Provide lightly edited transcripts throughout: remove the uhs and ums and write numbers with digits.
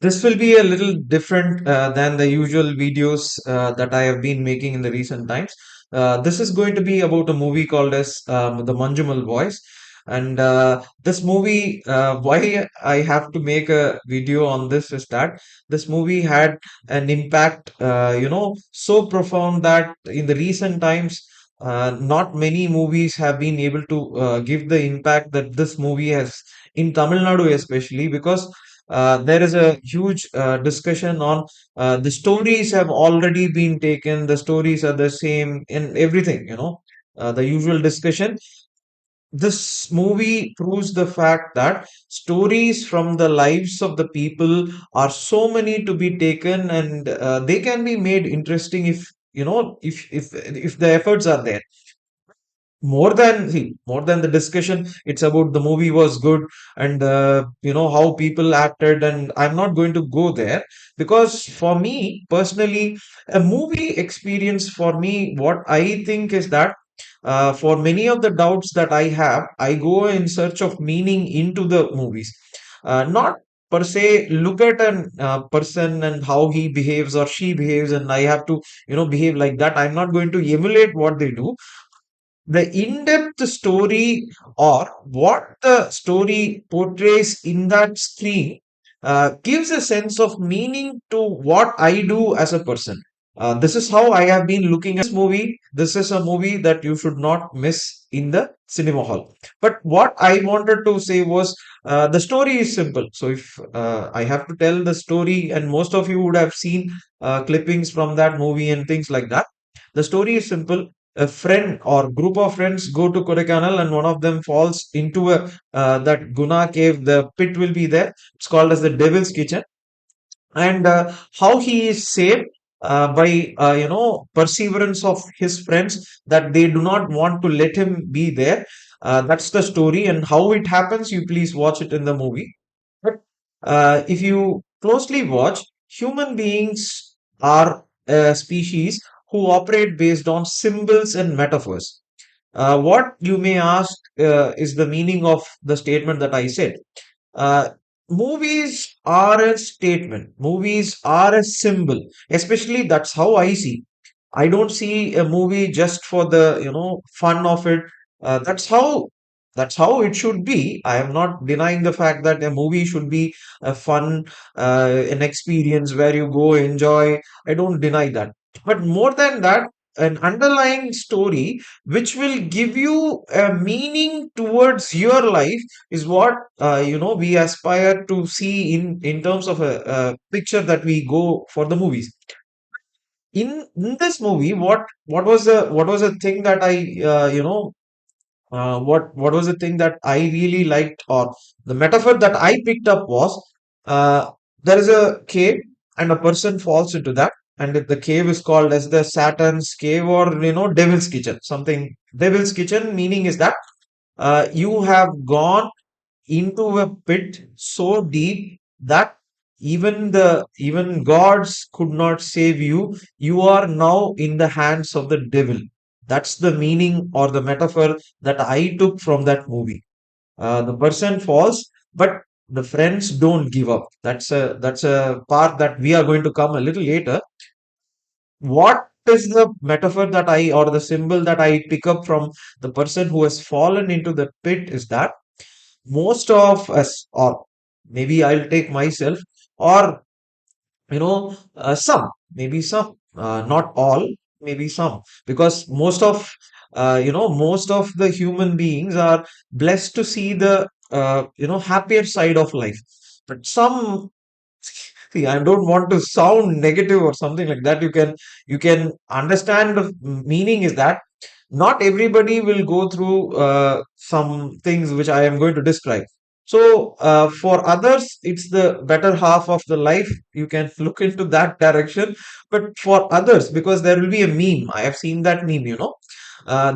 This will be a little different than the usual videos that I have been making in the recent times. This is going to be about a movie called as the Manjummel Boys. And this movie, why I have to make a video on this is that this movie had an impact, so profound that in the recent times, not many movies have been able to give the impact that this movie has in Tamil Nadu, especially because there is a huge discussion on the stories have already been taken, the stories are the same in everything, the usual discussion. This movie proves the fact that stories from the lives of the people are so many to be taken, and they can be made interesting if if the efforts are there. More than the discussion, it's about the movie was good, and how people acted, and I'm not going to go there because for me personally, a movie experience, for me, what I think is that for many of the doubts that I have, I go in search of meaning into the movies, not per se look at an person and how he behaves or she behaves, and I have to behave like that. I'm not going to emulate what they do. The in-depth story or what the story portrays in that screen gives a sense of meaning to what I do as a person. This is how I have been looking at this movie. This is a movie that you should not miss in the cinema hall. But what I wanted to say was the story is simple. So if I have to tell the story, and most of you would have seen clippings from that movie and things like that, the story is simple. A friend or group of friends go to Kodaikanal, and one of them falls into a that Guna cave. The pit will be there. It's called as the Devil's Kitchen, and how he is saved by perseverance of his friends that they do not want to let him be there. That's the story, and how it happens. You please watch it in the movie. But if you closely watch, human beings are a species who operate based on symbols and metaphors. What you may ask is the meaning of the statement that I said. Uh, Movies are a statement, movies are a symbol, especially that's how I see. I don't see a movie just for the fun of it. That's how it should be. I am not denying the fact that a movie should be a fun, an experience where you go enjoy. I don't deny that. But more than that, an underlying story which will give you a meaning towards your life is what we aspire to see in terms of a picture that we go for the movies. In this movie, what was the thing that I what was the thing that I really liked, or the metaphor that I picked up was there is a cave and a person falls into that, and the cave is called as the Saturn's cave, or Devil's Kitchen. Something Devil's Kitchen meaning is that you have gone into a pit so deep that even gods could not save you. You are now in the hands of the devil. That's the meaning or the metaphor that I took from that movie. The person falls, but the friends don't give up. That's a part that we are going to come a little later. What is the metaphor that I, or the symbol that I pick up from the person who has fallen into the pit, is that most of us, or maybe I'll take myself, or some, not all, maybe some, because most of the human beings are blessed to see the happier side of life. But some, see, I don't want to sound negative or something like that. You can understand the meaning is that not everybody will go through some things which I am going to describe. So, for others, it's the better half of the life. You can look into that direction. But for others, because there will be a meme, I have seen that meme,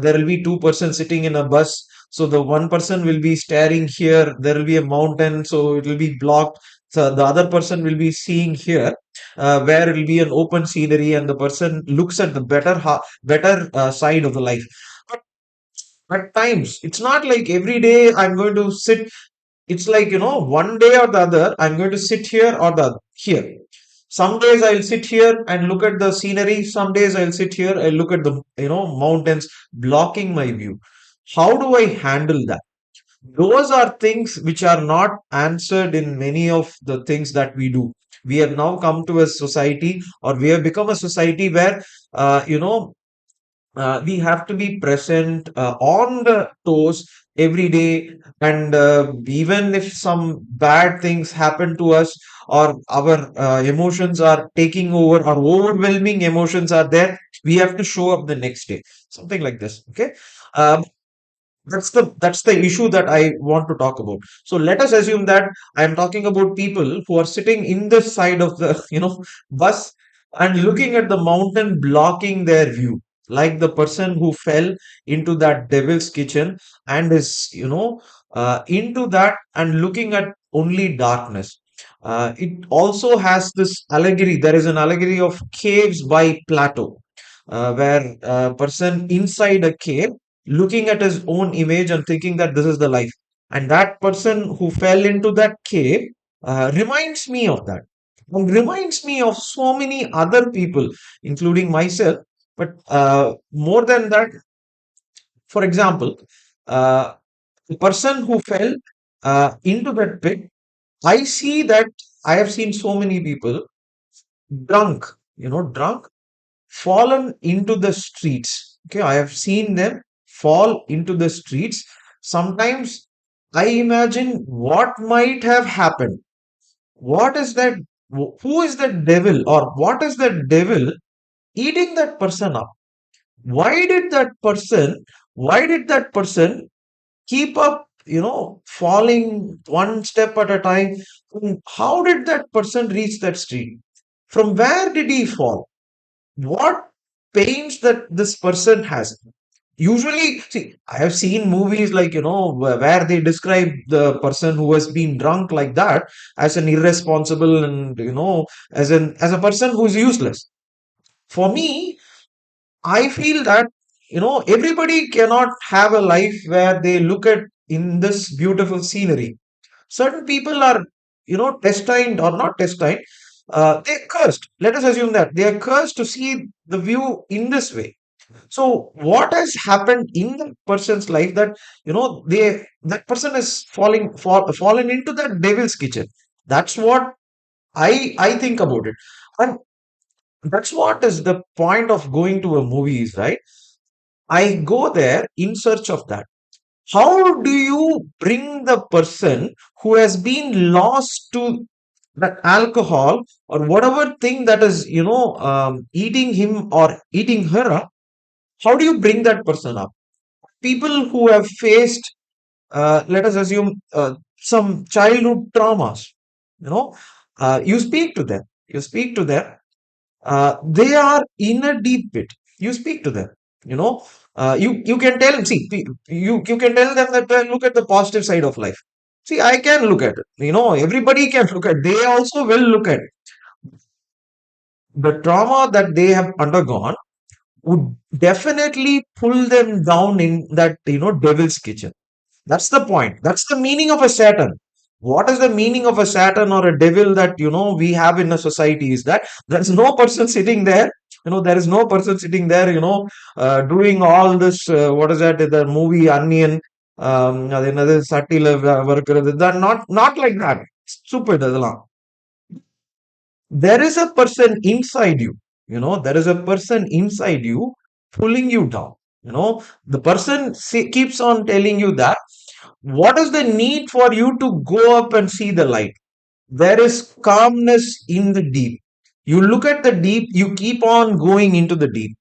there will be two persons sitting in a bus. So the one person will be staring here, there will be a mountain, so it will be blocked. So the other person will be seeing here, where it will be an open scenery, and the person looks at the better side of the life. But at times, it's not like every day I'm going to sit It's like, one day or the other, I'm going to sit here or the here. Some days I'll sit here and look at the scenery. Some days I'll sit here and look at the, mountains blocking my view. How do I handle that? Those are things which are not answered in many of the things that we do. We have now come to a society, or we have become a society where, we have to be present on the toes every day. And even if some bad things happen to us, or our emotions are taking over, or overwhelming emotions are there, we have to show up the next day. Something like this. Okay. Um, that's the issue that I want to talk about. So let us assume that I am talking about people who are sitting in the side of the bus and looking at the mountain blocking their view, like the person who fell into that devil's kitchen and is into that and looking at only darkness. It also has this allegory. There is an allegory of caves by Plato, where a person inside a cave looking at his own image and thinking that this is the life. And that person who fell into that cave reminds me of that, and reminds me of so many other people, including myself. But more than that, for example, the person who fell into that pit, I see that I have seen so many people drunk, drunk, fallen into the streets. Okay, I have seen them fall into the streets. Sometimes I imagine what might have happened. What is that? Who is the devil, or what is the devil eating that person up? Why did that person? Why did that person keep up? Falling one step at a time. How did that person reach that street? From where did he fall? What pains that this person has? Usually, see, I have seen movies like, where they describe the person who has been drunk like that as an irresponsible, and, as a person who is useless. For me, I feel that, everybody cannot have a life where they look at in this beautiful scenery. Certain people are, destined or not destined, they're cursed. Let us assume that they are cursed to see the view in this way. So what has happened in that person's life, that that person is fallen into the devil's kitchen? That's what I think about it. And that's what is the point of going to a movie is, right? I go there in search of that. How do you bring the person who has been lost to that alcohol or whatever thing that is, eating him or eating her up? How do you bring that person up? People who have faced, let us assume, some childhood traumas, you know, you speak to them, they are in a deep pit. You speak to them, you know, you can tell them, see, you can tell them that, look at the positive side of life. See, I can look at it, everybody can look at, they also will look at the trauma that they have undergone would definitely pull them down in that, devil's kitchen. That's the point. That's the meaning of a Saturn. What is the meaning of a Saturn or a devil that, we have in a society is that there's no person sitting there. There is no person sitting there, doing all this. What is that? The movie Onion, another subtle work. That not like that. Stupid. அதெல்லாம். There is a person inside you. There is a person inside you pulling you down. The person keeps on telling you that what is the need for you to go up and see the light? There is calmness in the deep. You look at the deep, you keep on going into the deep.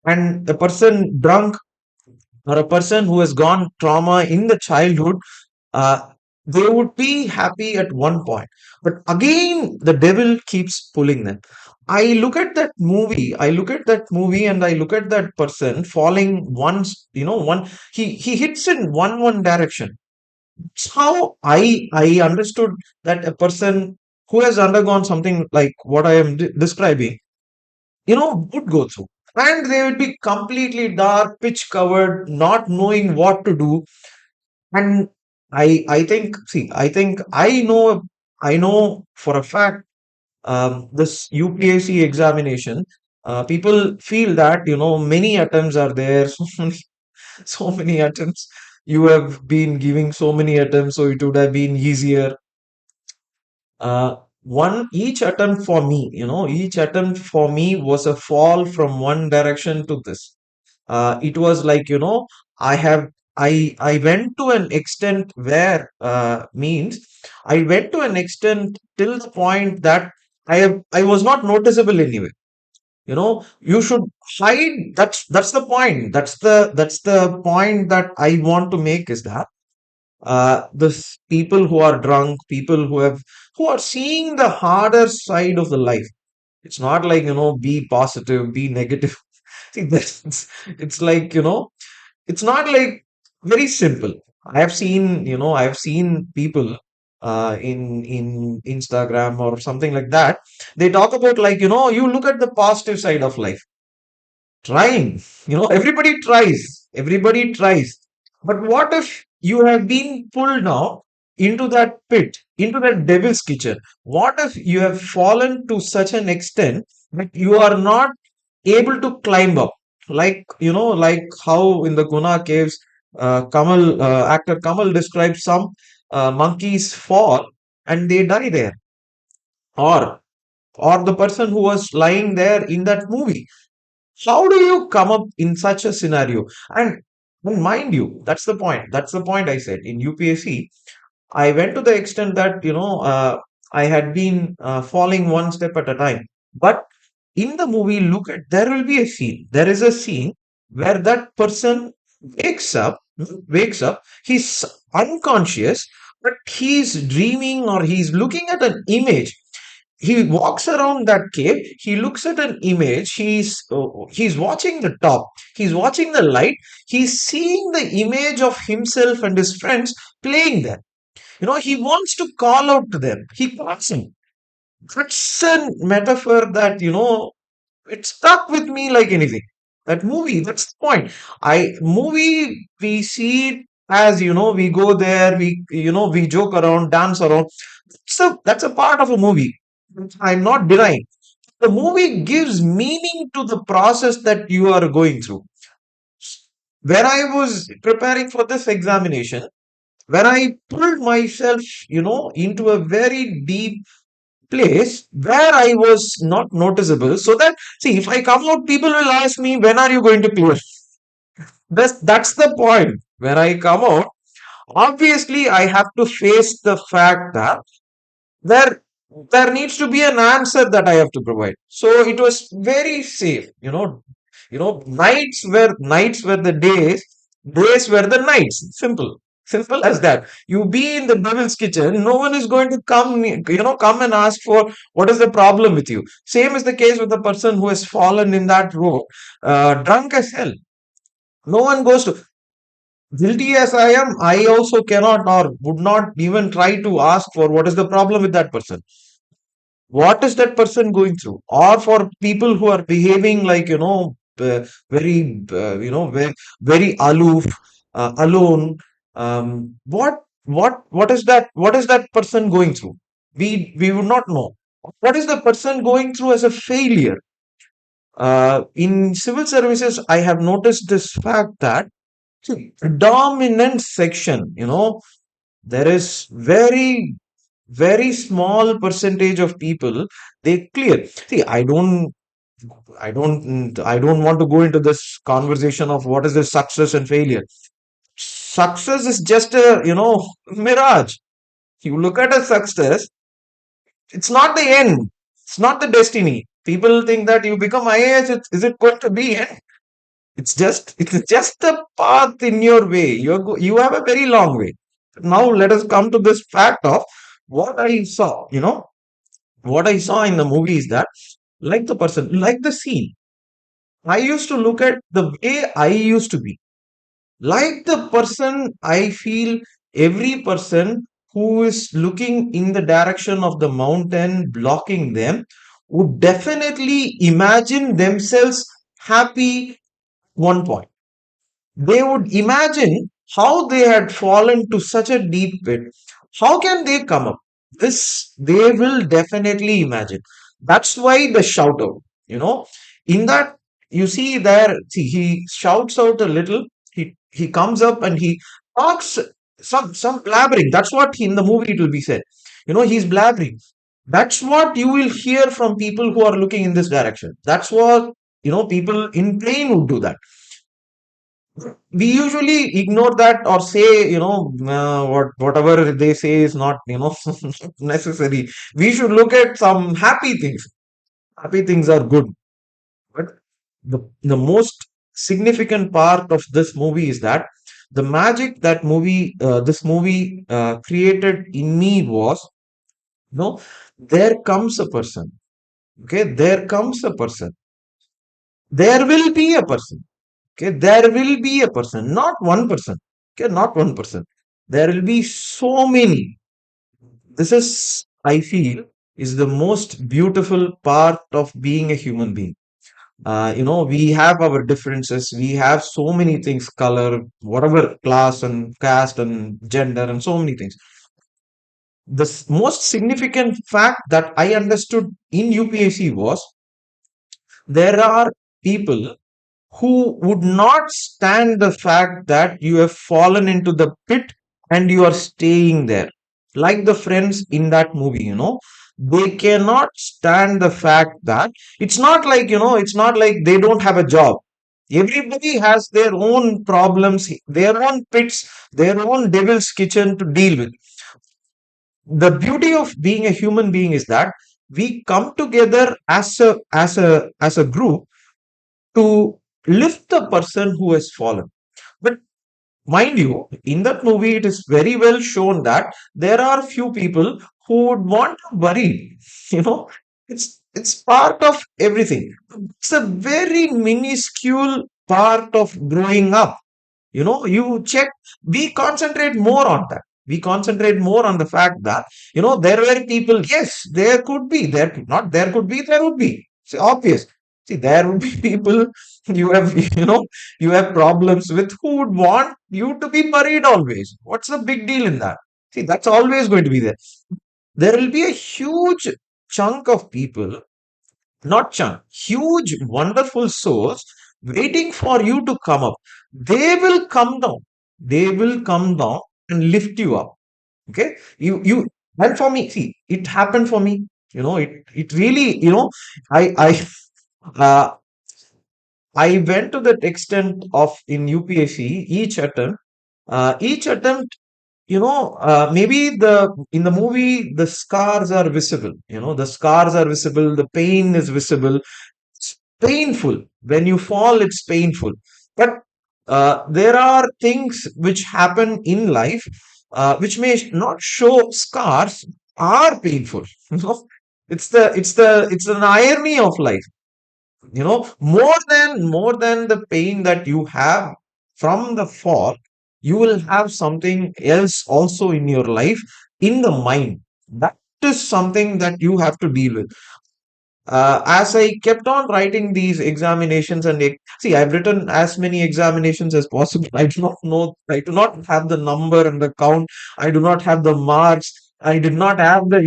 And a person drunk, or a person who has gone trauma in the childhood, uh, they would be happy at one point. But again, the devil keeps pulling them. I look at that movie and I look at that person falling once, he hits in one direction. It's how I understood that a person who has undergone something like what I am describing, would go through. And they would be completely dark, pitch covered, not knowing what to do. And I know for a fact, this UPSC examination, people feel that, many attempts are there, so many attempts. You have been giving so many attempts, so it would have been easier. One each attempt for me, each attempt for me was a fall from one direction to this. It was like, I have I went to an extent where, means I went to an extent till the point that I was not noticeable anyway. You should hide. That's the point. That's the point that I want to make, is that the people who are drunk, people who are seeing the harder side of the life. It's not like, be positive, be negative. See, it's like, it's not like very simple. I have seen people in Instagram or something like that. They talk about, like, you look at the positive side of life. Trying, everybody tries. But what if you have been pulled now into that pit, into that devil's kitchen? What if you have fallen to such an extent that you are not able to climb up? Like, like how in the Guna caves, actor Kamal describes some monkeys fall and they die there. Or, the person who was lying there in that movie. How do you come up in such a scenario? And mind you, that's the point. That's the point I said. In UPSC, I went to the extent that, I had been falling one step at a time. But in the movie, look at, there will be a scene. There is a scene where that person wakes up, he's unconscious, but he's dreaming or he's looking at an image. He walks around that cave, he looks at an image, he's watching the top, he's watching the light, he's seeing the image of himself and his friends playing there. He wants to call out to them, he calls him. That's a metaphor that, it stuck with me like anything. That movie, that's the point. Movie, we see it as, we go there, we joke around, dance around. That's a part of a movie. I'm not denying. The movie gives meaning to the process that you are going through. When I was preparing for this examination, when I pulled myself, into a very deep place where I was not noticeable, so that, see, if I come out, people will ask me, when are you going to clear? That's the point. When I come out, obviously I have to face the fact that there there needs to be an answer that I have to provide. So it was very safe. Nights were the days, days were the nights. Simple as that. You be in the devil's kitchen, no one is going to come and ask for what is the problem with you. Same is the case with the person who has fallen in that road, drunk as hell. No one goes to, guilty as I am, I also cannot or would not even try to ask for what is the problem with that person. What is that person going through? Or for people who are behaving like, very, very aloof, alone. What is that person going through? We would not know. What is the person going through as a failure? In civil services, I have noticed this fact that, see, dominant section, there is very small percentage of people they clear. See, I don't want to go into this conversation of what is the success and failure. Success is just a, mirage. You look at a success, it's not the end, it's not the destiny. People think that you become IAS, is it going to be end? It's just a path in your way. You have a very long way. Now let us come to this fact of what I saw. What I saw in the movie is that, like the person, like the scene, I used to look at the way I used to be. Like the person, I feel every person who is looking in the direction of the mountain blocking them would definitely imagine themselves happy one point. They would imagine how they had fallen to such a deep pit. How can they come up? This they will definitely imagine. That's why the shout out, you know, in that you see there, see, he shouts out a little, he comes up and he talks some blabbering. That's what in the movie it will be said. He's blabbering. That's what you will hear from people who are looking in this direction. That's what people in plane would do that. We usually ignore that or say, whatever they say is not, necessary. We should look at some happy things. Happy things are good. But the most significant part of this movie is that the magic that this movie created in me was, there comes a person. Okay, there comes a person. There will be a person. Okay, there will be a person, not one person. Okay, not one person. There will be so many. This is, I feel, is the most beautiful part of being a human being. We have our differences. We have so many things, color, whatever, class and caste and gender and so many things. The most significant fact that I understood in UPSC was there are people who would not stand the fact that you have fallen into the pit and you are staying there. Like the friends in that movie, they cannot stand the fact that it's not like they don't have a job. Everybody has their own problems, their own pits, their own devil's kitchen to deal with. The beauty of being a human being is that we come together as a group to lift the person who has fallen. But mind you, in that movie, it is very well shown that there are few people who would want to worry. You know, it's part of everything. It's a very minuscule part of growing up. You check, we concentrate more on that. We concentrate more on the fact that, there were people, yes, there could be, there could not, there could be, there would be. It's obvious. See, there would be people you have, you have problems with who would want you to be buried always. What's the big deal in that? See, that's always going to be there. There will be a huge chunk of people, not chunk, huge, wonderful souls waiting for you to come up. They will come down. They will come down and lift you up. Okay. And for me, see, it happened for me. It really, uh, I went to that extent of in UPSC, each attempt, maybe in the movie, the scars are visible. The scars are visible. The pain is visible. It's painful. When you fall, it's painful. But there are things which happen in life which may not show scars are painful. It's an irony of life. More than the pain that you have from the fall, you will have something else also in your life, in the mind. That is something that you have to deal with. As I kept on writing these examinations see, I've written as many examinations as possible. I do not know, I do not have the number and the count. I do not have the marks. I did not have the,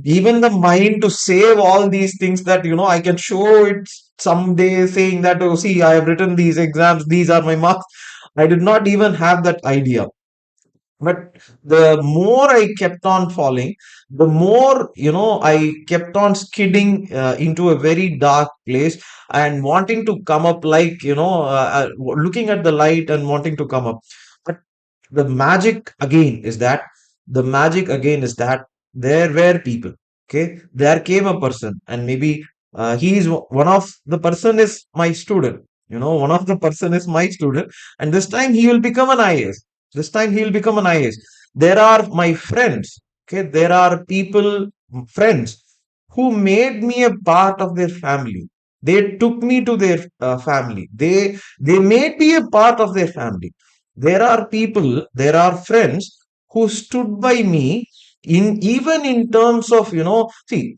even the mind to save all these things that, I can show it someday saying that, oh, see, I have written these exams. These are my marks. I did not even have that idea. But the more I kept on falling, the more, I kept on skidding into a very dark place and wanting to come up, like, looking at the light and wanting to come up. But the magic again is that, there were people. Okay. There came a person, and maybe one of the person is my student. One of the person is my student, and this time he will become an IAS. This time he will become an IAS. There are my friends. Okay, there are people, friends, who made me a part of their family. They took me to their family. They made me a part of their family. There are people, there are friends who stood by me in, even in terms of, see,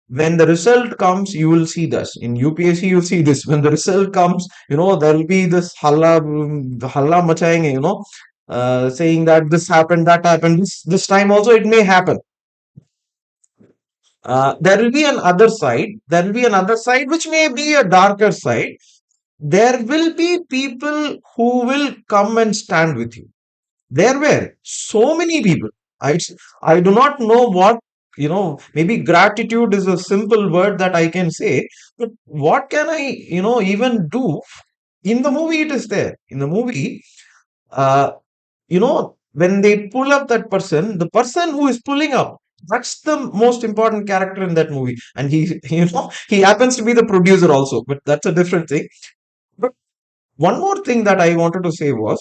When the result comes, you will see this. In UPSC, you'll see this. When the result comes, there will be this halla machayenge, saying that this happened, that happened. This time also it may happen. There will be an other side. There will be another side which may be a darker side. There will be people who will come and stand with you. There were so many people. I, I do not know what, maybe gratitude is a simple word that I can say, but what can I, even do? In the movie, it is there. In the movie, uh, when they pull up that person, the person who is pulling up, that's the most important character in that movie. And he, he happens to be the producer also, but that's a different thing. But one more thing that I wanted to say was,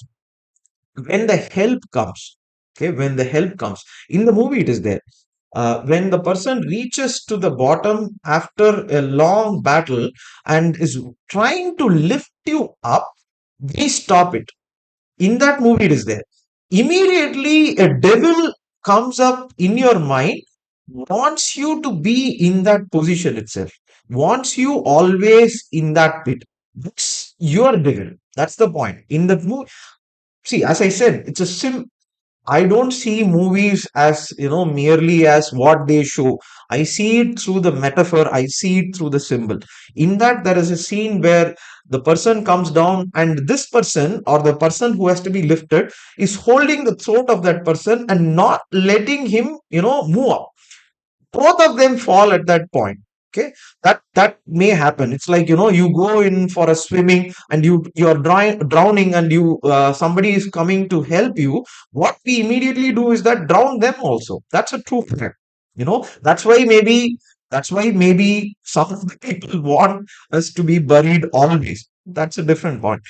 when the help comes, okay, when the help comes, in the movie it is there, when the person reaches to the bottom after a long battle and is trying to lift you up, we stop it. In that movie it is there. Immediately a devil comes up in your mind, wants you to be in that position itself, wants you always in that pit. That's your devil. That's the point in the movie. See, as I said, it's a I don't see movies as, merely as what they show. I see it through the metaphor. I see it through the symbol. In that, there is a scene where the person comes down, and this person, or the person who has to be lifted, is holding the throat of that person and not letting him, move up. Both of them fall at that point. Okay, that may happen. It's like, you go in for a swimming and you're drowning, and somebody is coming to help you. What we immediately do is that drown them also. That's a true fact. That's why maybe some of the people want us to be buried always. That's a different point.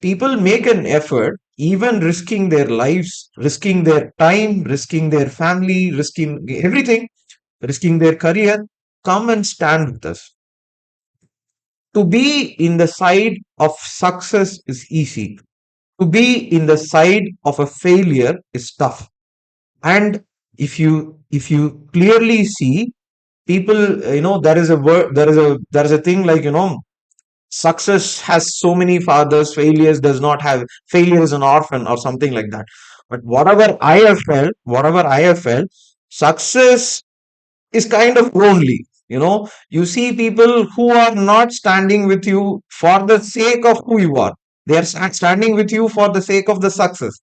People make an effort, even risking their lives, risking their time, risking their family, risking everything, risking their career, come and stand with us. To be in the side of success is easy. To be in the side of a failure is tough. And if you clearly see people, there is a word, there is a thing like, success has so many fathers, failures does not have, failure is an orphan or something like that. But whatever I have felt, success is kind of lonely. You see people who are not standing with you for the sake of who you are. They are standing with you for the sake of the success.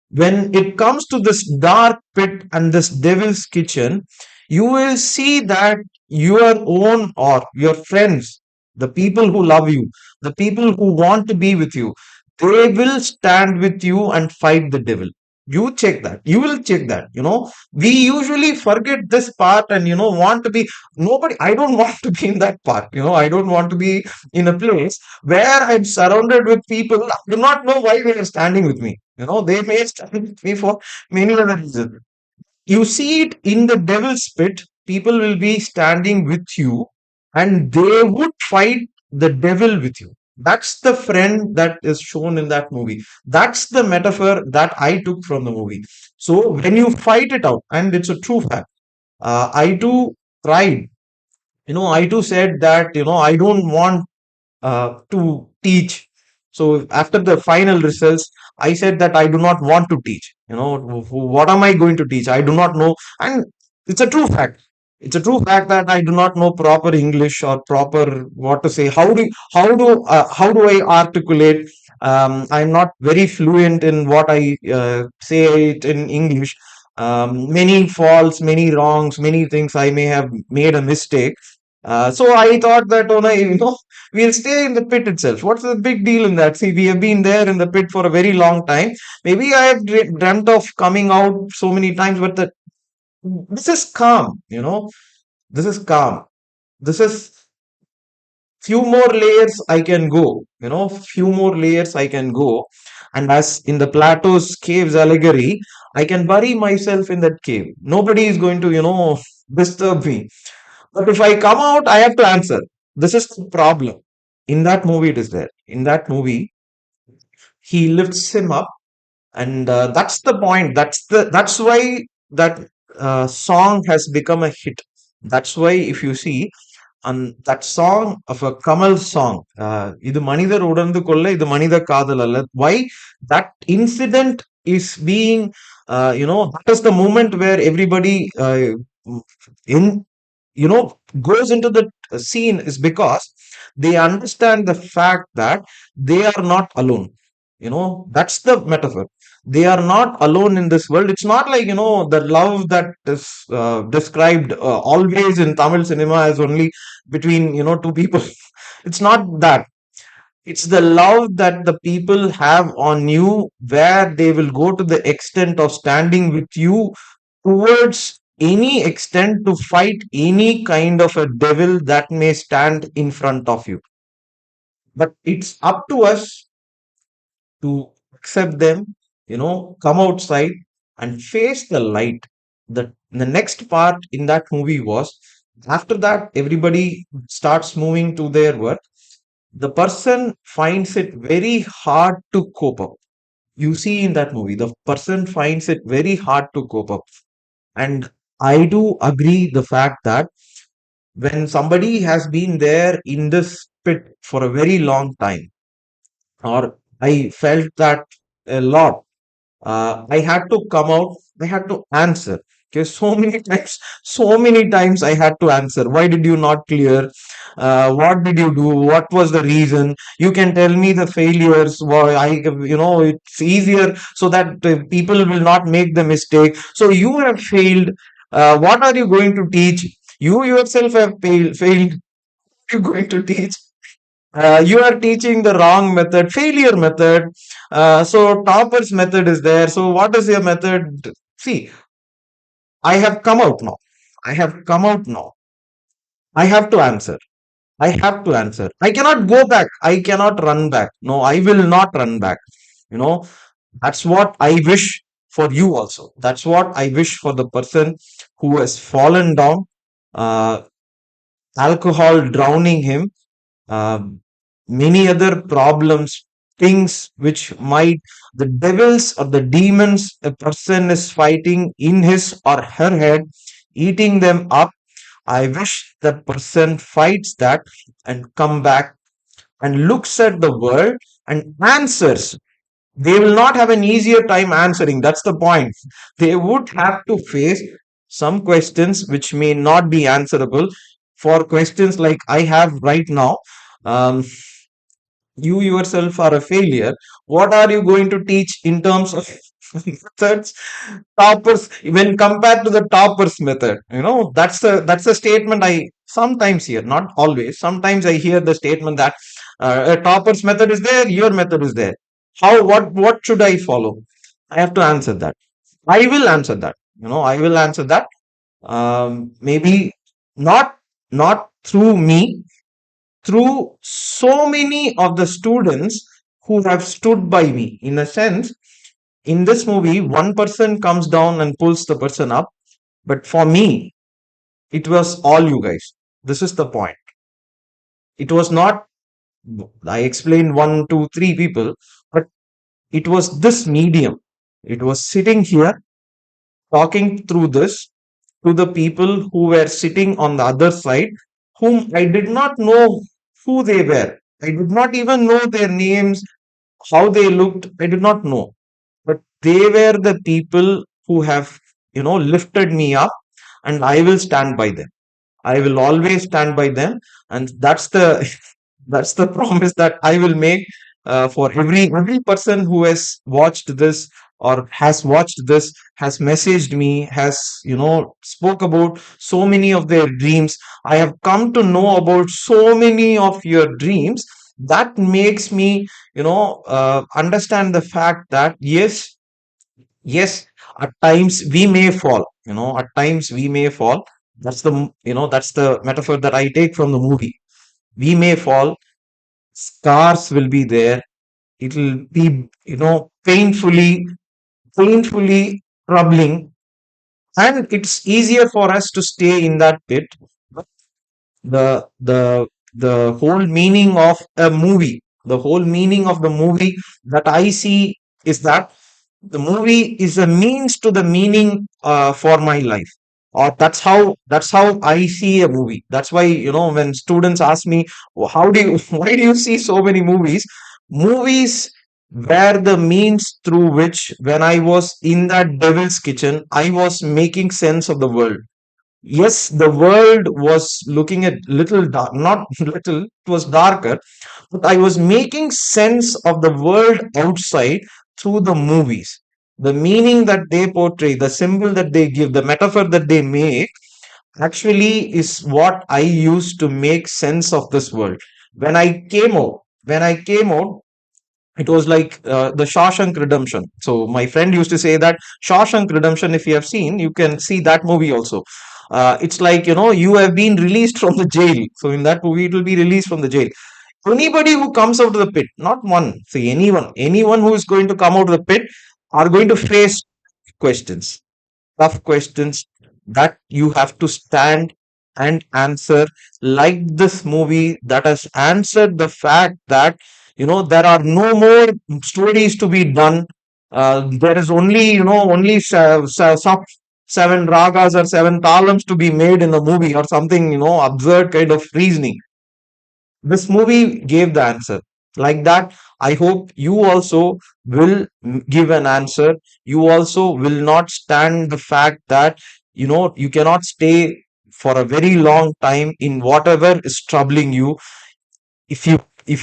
When it comes to this dark pit and this devil's kitchen, you will see that your own or your friends, the people who love you, the people who want to be with you, they will stand with you and fight the devil. You check that. You will check that. We usually forget this part and, want to be nobody. I don't want to be in that part. I don't want to be in a place where I'm surrounded with people. I do not know why they are standing with me. They may stand with me for many other reasons. You see it in the devil's pit. People will be standing with you and they would fight the devil with you. That's the friend that is shown in that movie. That's the metaphor that I took from the movie. So when you fight it out, and it's a true fact, I too tried. I too said that, I don't want to teach. So after the final results, I said that I do not want to teach. What am I going to teach? I do not know. And it's a true fact. It's a true fact that I do not know proper English or proper what to say. How do I articulate? I'm not very fluent in what I say it in English. Many faults, many wrongs, many things I may have made a mistake. So I thought that, we'll stay in the pit itself. What's the big deal in that? See, we have been there in the pit for a very long time. Maybe I have dreamt of coming out so many times, but this is calm, this is calm. This is few more layers I can go, few more layers I can go. And as in the Plato's caves allegory, I can bury myself in that cave. Nobody is going to, disturb me. But if I come out, I have to answer. This is the problem. In that movie, it is there. In that movie, he lifts him up, and that's the point. That's why that song has become a hit. That's why if you see, and that song of a Kamal song, இது மனிதர் உணர்ந்து கொள்ள இது மனித காதல் அல்ல. Why that incident is being, that is the moment where everybody in goes into the scene, is because they understand the fact that they are not alone. That's the metaphor. They are not alone in this world. It's not like, the love that is described always in Tamil cinema as only between, two people. It's not that. It's the love that the people have on you, where they will go to the extent of standing with you towards any extent to fight any kind of a devil that may stand in front of you. But it's up to us to accept them, come outside and face the light. The next part in that movie was, after that, everybody starts moving to their work. The person finds it very hard to cope up. You see in that movie, the person finds it very hard to cope up. And I do agree the fact that when somebody has been there in this pit for a very long time, or I felt that a lot, I had to come out, I had to answer. Okay, so many times I had to answer. Why did you not clear? What did you do? What was the reason? You can tell me the failures. Why it's easier so that people will not make the mistake. So you have failed. What are you going to teach? You yourself have failed. What are you going to teach? You are teaching the wrong method, failure method. So topper's method is there. So what is your method? See, I have come out now. I have come out now. I have to answer. I have to answer. I cannot go back. I cannot run back. No, I will not run back. You know, that's what I wish for you also. That's what I wish for the person who has fallen down, uh, alcohol drowning him, um, many other problems, things which might, the devils or the demons a person is fighting in his or her head, eating them up. I wish that person fights that and come back and looks at the world and answers. They will not have an easier time answering. That's the point. They would have to face some questions which may not be answerable. For questions like I have right now, um, you yourself are a failure. What are you going to teach in terms of methods? Toppers, when compared to the toppers method, that's the statement I sometimes hear, not always. Sometimes I hear the statement that a toppers method is there, your method is there. How, what should I follow? I have to answer that. I will answer that. I will answer that. Maybe not through me, through so many of the students who have stood by me. In a sense, in this movie, one person comes down and pulls the person up, but for me, it was all you guys. This is the point. It was not, I explained one, two, three people, but it was this medium. It was sitting here talking through this to the people who were sitting on the other side, whom I did not know who they were. I did not even know their names, how they looked. I did not know. But they were the people who have, lifted me up, and I will stand by them. I will always stand by them, and that's the that's the promise that I will make for every person who has watched this or has watched this, has messaged me, has spoke about so many of their dreams. I have come to know about so many of your dreams. That makes me, understand the fact that yes, at times we may fall. At times we may fall. That's the metaphor that I take from the movie. We may fall, scars will be there. It will be, painfully troubling, and it's easier for us to stay in that pit. But the whole meaning of a movie, the whole meaning of the movie that I see is that the movie is a means to the meaning for my life. or that's how I see a movie. That's why, when students ask me, "Oh, how do you why do you see so many movies were the means through which, when I was in that devil's kitchen, I was making sense of the world. Yes, the world was looking at little dark, not little, it was darker, but I was making sense of the world outside through the movies. The meaning that they portray, the symbol that they give, the metaphor that they make actually is what I used to make sense of this world. When I came out, it was like the Shawshank Redemption. So my friend used to say that Shawshank Redemption, if you have seen, you can see that movie also. It's like, you have been released from the jail. So in that movie, it will be released from the jail. Anybody who comes out of the pit, not one, see, anyone who is going to come out of the pit are going to face questions, tough questions that you have to stand and answer, like this movie that has answered the fact that, there are no more stories to be done. There is only some seven ragas or seven talams to be made in the movie, or something, absurd kind of reasoning. This movie gave the answer. Like that, I hope you also will give an answer. You also will not stand the fact that, you cannot stay for a very long time in whatever is troubling you. If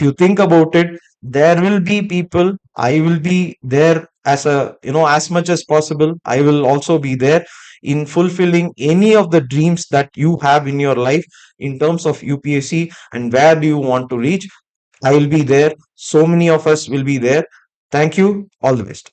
you think about it, there will be people, I will be there as a, as much as possible, I will also be there in fulfilling any of the dreams that you have in your life in terms of UPSC, and where do you want to reach. I will be there, so many of us will be there. Thank you, all the best.